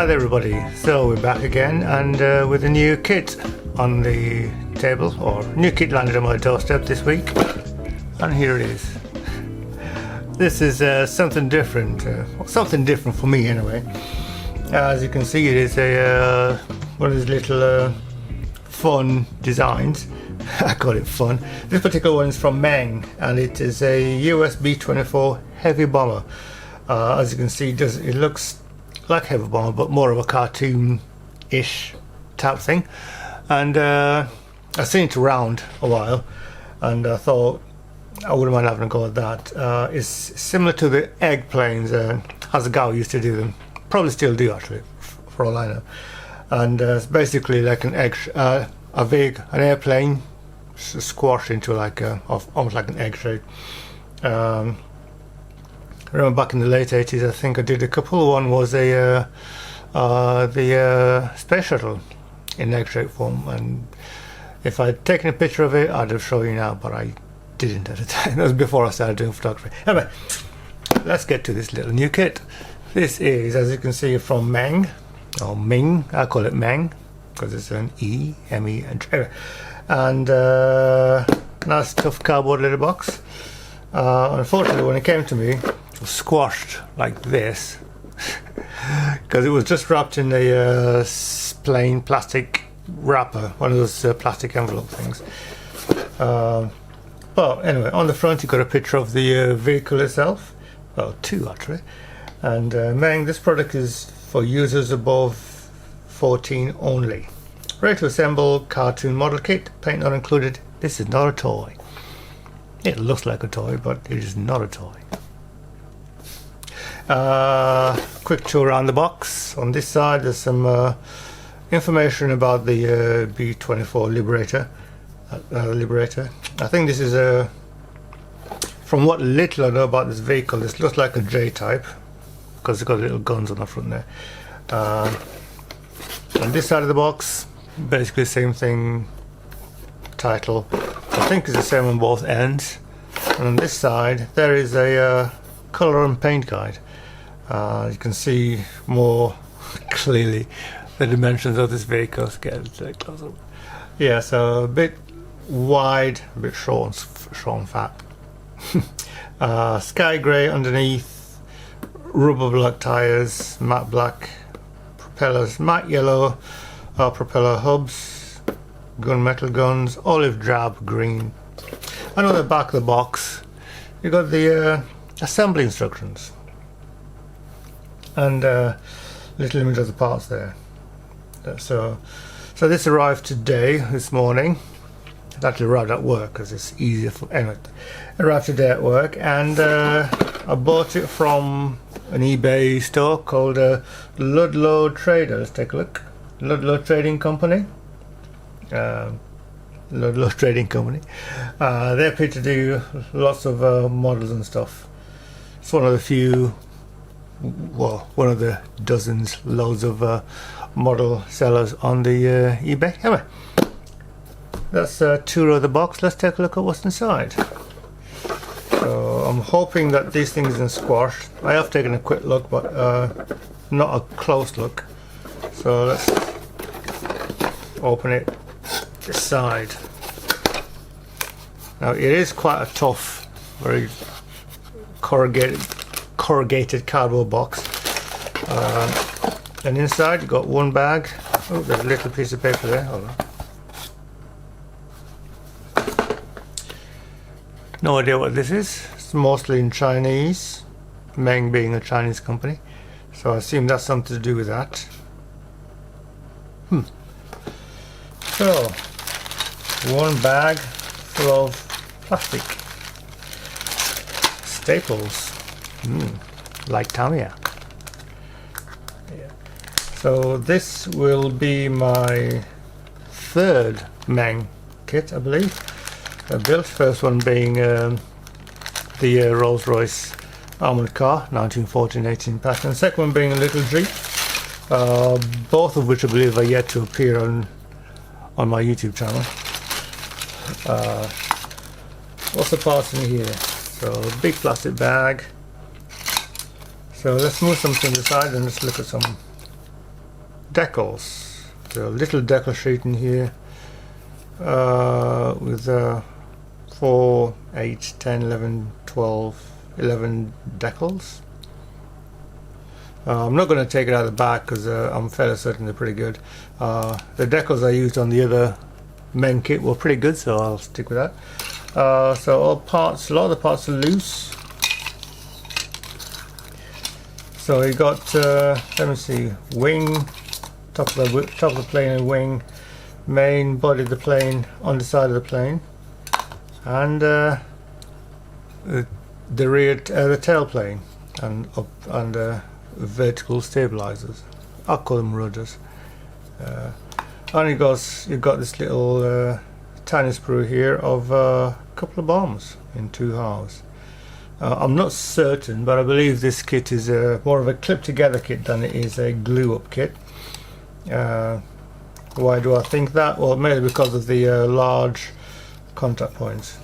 Hi there everybody, so we're back again and with a new kit on the table, or new kit landed on my doorstep this week, and here it is. This is something different for me anyway. As you can see, it is a one of these little fun designs. I call it fun. This particular one is from Meng, and it is a US B-24 heavy bomber. As you can see, it looks like heavy bomber, but more of a cartoon-ish type thing. And I've seen it around a while, and I thought I wouldn't mind having a go at that. It's similar to the egg planes, as a guy used to do them. Probably still do actually, for all I know. And it's basically like an airplane squashed into like almost like an egg shape. I remember back in the late 80s, I think I did a couple. One was the space shuttle in egg shape form, and if I'd taken a picture of it, I'd have shown you now, but I didn't at the time. That was before I started doing photography. Anyway, let's get to this little new kit. This is, as you can see, from Meng, or Ming. I call it Meng because it's an E, M-E, and nice tough cardboard little box. Unfortunately, when it came to me, it was squashed like this because it was just wrapped in a plain plastic wrapper, one of those plastic envelope things. But anyway, on the front you got a picture of the vehicle itself, well, two actually. And Meng, this product is for users above 14 only. Ready to assemble cartoon model kit, paint not included. This is not a toy. It looks like a toy, but it is not a toy. Quick tour around the box. On this side there's some information about the B-24 Liberator. I think this is from what little I know about this vehicle, this looks like a J-type because it's got little guns on the front there. On this side of the box, basically the same thing, title. I think it's the same on both ends. And on this side there is a colour and paint guide. You can see more clearly the dimensions of this vehicle. Let's get a close up. Yeah, so a bit wide, a bit short and fat. Sky grey underneath, rubber black tyres, matte black propellers, matte yellow propeller hubs, gunmetal guns, olive drab green. And on the back of the box you got the assembly instructions and little image of the parts there. So this arrived this morning. It actually arrived at work because it's easier for anyway. It arrived today at work, and I bought it from an eBay store called Ludlow Trader. Let's take a look. Ludlow Trading Company. Ludlow Trading Company. They're paid to do lots of models and stuff. It's one of the few, well, one of the loads of model sellers on the eBay. Anyway, that's a tour of the box. Let's take a look at what's inside. So I'm hoping that these things isn't squashed. I have taken a quick look, but not a close look. So let's open it this side. Now it is quite a tough, very corrugated cardboard box. And inside you got one bag. Oh, there's a little piece of paper there. Hold on. No idea what this is. It's mostly in Chinese, Meng being a Chinese company, so I assume that's something to do with that. So, one bag full of plastic staples, like Tamiya. Yeah. So this will be my third Meng kit, I believe. I built, first one being the Rolls-Royce armoured car, 1914-18 pattern. Second one being a little Jeep, both of which I believe are yet to appear on my YouTube channel. What's the parts in here? So big plastic bag. So let's move some to the side and let's look at some decals. The little decal sheet in here with 4, 8, 10, 11, 12, 11 decals. I'm not going to take it out of the back because I'm fairly certain they're pretty good. The decals I used on the other Meng kit were pretty good, so I'll stick with that. So all parts, a lot of the parts are loose. So you got, let me see, wing, top of the plane and wing, main body of the plane, underside of the plane, and the rear, the tail plane, and up and vertical stabilizers. I'll call them rudders. And you've got this little tiny sprue here of a couple of bombs in 2 halves. I'm not certain, but I believe this kit is more of a clip together kit than it is a glue up kit. Why do I think that? Well, maybe because of the large contact points.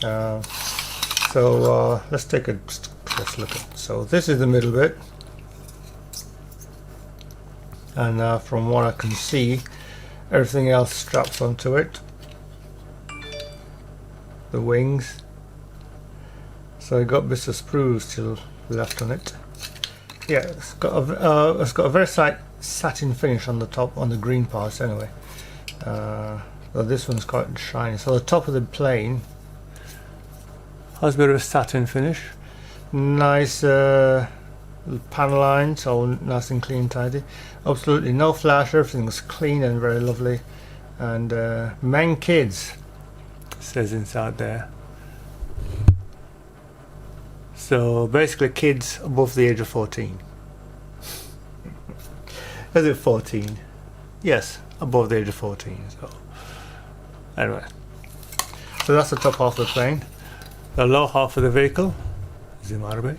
So let's take a close look at. So this is the middle bit, and from what I can see, everything else straps onto it. The wings. So I got bits of sprues still left on it. Yeah, it's got a very satin finish on the top, on the green parts anyway. But this one's quite shiny. So the top of the plane has a bit of a satin finish. Nice panel lines, all nice and clean, tidy. Absolutely no flash. Everything's clean and very lovely. And Meng Kids says inside there. So basically kids above the age of 14. Is it 14? Yes, above the age of 14. So anyway, so that's the top half of the plane. The lower half of the vehicle, zoom out a bit,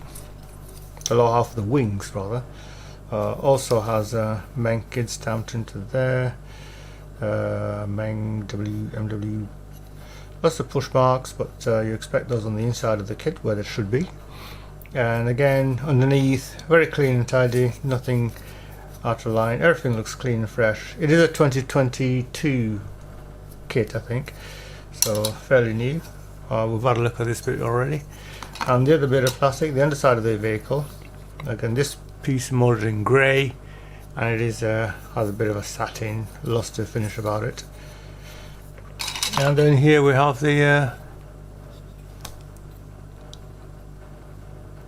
the lower half of the wings rather, also has Meng Kids stamped into there. Meng MW, lots of push marks, but you expect those on the inside of the kit where they should be. And again, underneath, very clean and tidy, nothing out of line, everything looks clean and fresh. It is a 2022 kit, I think, so fairly new. We've had a look at this bit already. And the other bit of plastic, the underside of the vehicle, again this piece molded in grey, and it is has a bit of a satin luster finish about it. And then here we have the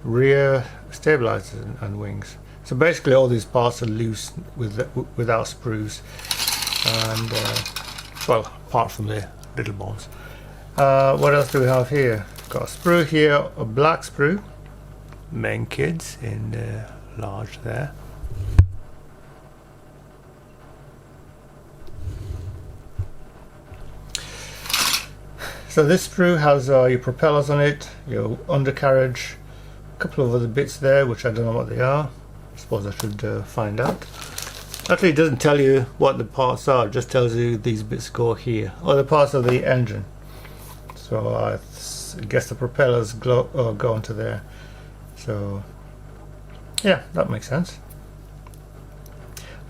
rear stabilizers and wings. So basically all these parts are loose without sprues, and well, apart from the little bombs. What else do we have here? Got a sprue here, a black sprue, Meng Kids in large there. So this sprue has your propellers on it, your undercarriage, a couple of other bits there which I don't know what they are. I suppose I should find out. Actually, it doesn't tell you what the parts are, it just tells you these bits go here, or the parts of the engine. So I guess the propellers go into there. So yeah, that makes sense.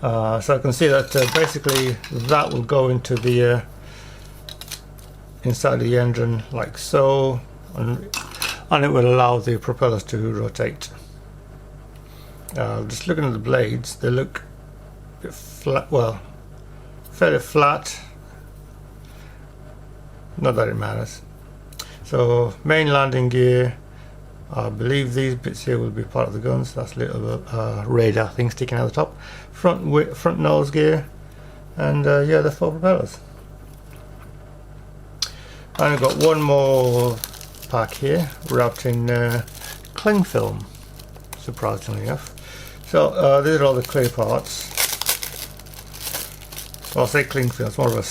So I can see that basically that will go into the inside the engine like so, and it will allow the propellers to rotate. Just looking at the blades, they look a bit flat, well, fairly flat, not that it matters. So main landing gear, I believe these bits here will be part of the guns. That's a little radar thing sticking out the top. Front nose gear, and yeah, the 4 propellers. And I've got one more pack here wrapped in cling film, surprisingly enough. So these are all the clear parts. Well, I say cling film, it's more of a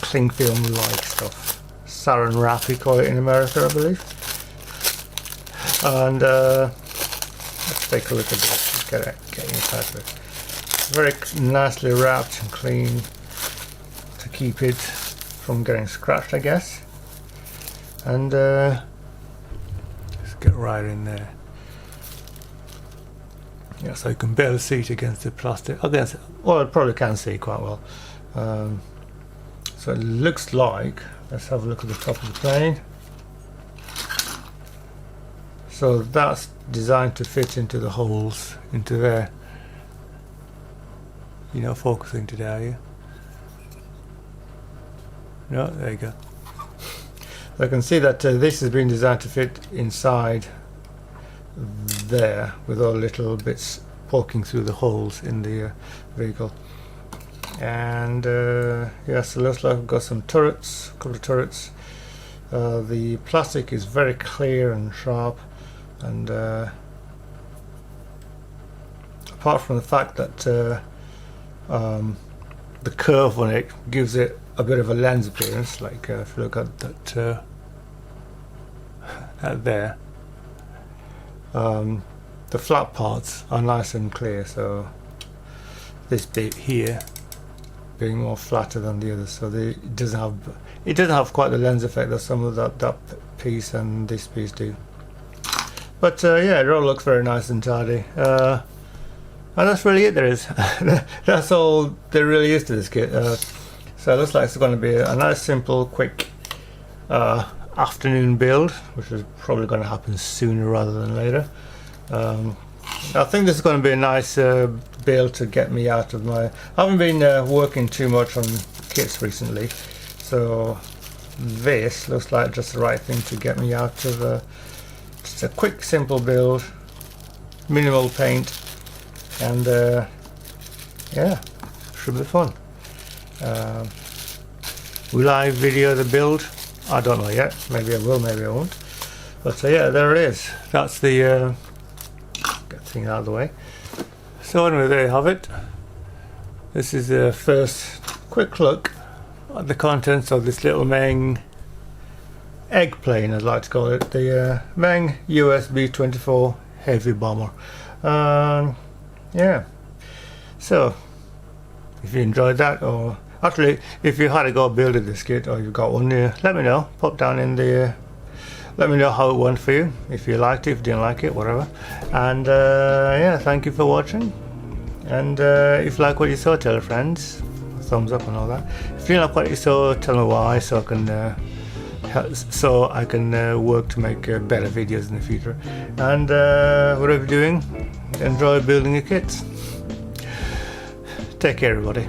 cling film like stuff. Saran wrap we call it in America, I believe. And let's take a look at this, get inside of it. Very nicely wrapped and clean to keep it from getting scratched, I guess. And let's get right in there. Yeah, so you can barely see it against the plastic. Against, well, it probably can see quite well. So it looks like, let's have a look at the top of the plane. So that's designed to fit into the holes, into there. You're not focusing today, are you? No, there you go. I can see that this has been designed to fit inside there, with all little bits poking through the holes in the vehicle. And yes, it looks like we've got some turrets, a couple of turrets. The plastic is very clear and sharp, and apart from the fact that the curve on it gives it a bit of a lens appearance, like if you look at that there, the flat parts are nice and clear, so this bit here being more flatter than the others, so it doesn't have quite the lens effect that some of that piece and this piece do. But yeah, it all looks very nice and tidy, and that's really it. There is that's all there really is to this kit. So it looks like it's going to be a nice, simple, quick afternoon build, which is probably going to happen sooner rather than later. I think this is going to be a nice build to get me out of my... I haven't been working too much on kits recently, so this looks like just the right thing to get me out of just a quick, simple build, minimal paint, and yeah, should be fun. Will I video the build? I don't know yet. Maybe I will, maybe I won't. But yeah, there it is. That's the get things out of the way. So anyway, there you have it. This is the first quick look at the contents of this little Meng egg plane, I'd like to call it, the Meng U.S. B-24 heavy bomber. Yeah. So if you enjoyed that, or actually if you had to go building this kit, or you've got one, let me know. Pop down in the let me know how it went for you, if you liked it, if you didn't like it, whatever. And yeah, thank you for watching, and if you like what you saw, tell your friends, thumbs up and all that. If you like what you saw, tell me why, so I can work to make better videos in the future. And whatever you're doing, enjoy building your kits. Take care, everybody.